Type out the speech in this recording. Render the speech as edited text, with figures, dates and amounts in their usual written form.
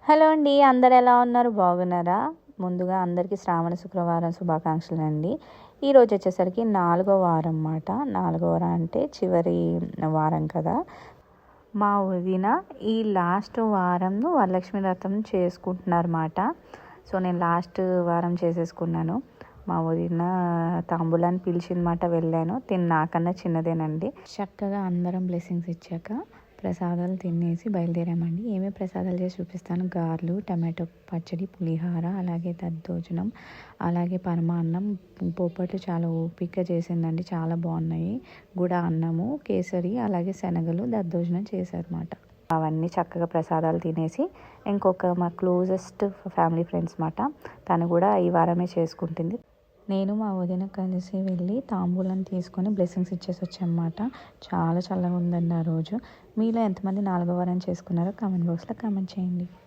Hello అండి, అందరు ఎలా ఉన్నారు? బాగున్నారా? ముందుగా అందరికీ శ్రావణ శుక్రవారం శుభాకాంక్షలు అండి. ఈరోజు వచ్చేసరికి 4వ వారం అన్నమాట. 4వ వారం అంటే చివరి వారం కదా. మా వదిన ఈ లాస్ట్ వారంను వరలక్ష్మి వ్రతం చేసుకుంటున్నారన్నమాట. సో నేను లాస్ట్ వారం చేసేసుకున్నాను. మా వదిన తాంబూలాన్ని పిలిచిందన్నమాట. వెళ్ళాను. నాకన్నా చిన్నదేనండి. చక్కగా అందరం బ్లెస్సింగ్స్ ఇచ్చాక ప్రసాదాలు తినేసి బయలుదేరామండి. ఏమేమి ప్రసాదాలు చేసి చూపిస్తాను. గారెలు, టమాటో పచ్చడి, పులిహార, అలాగే దద్దోజనం, అలాగే పరమాన్నం, పోపట్లు చాలా ఓపిక చేసిందండి. చాలా బాగున్నాయి. గుడ అన్నము, కేసరి, అలాగే శనగలు, దద్దోజనం చేశారన్నమాట. అవన్నీ చక్కగా ప్రసాదాలు తినేసి మా క్లోజెస్ట్ ఫ్యామిలీ ఫ్రెండ్స్ మాట, తను కూడా ఈ వారమే చేసుకుంటుంది. నేను మా వదిన కలిసి వెళ్ళి తాంబూలం తీసుకొని బ్లెస్సింగ్స్ ఇచ్చేసి వచ్చామన్నమాట. చాలా చల్లగా ఉందండి ఆ రోజు. మీలో ఎంతమంది 4వ వారం చేసుకున్నారో కామెంట్ బాక్స్లో కామెంట్ చేయండి.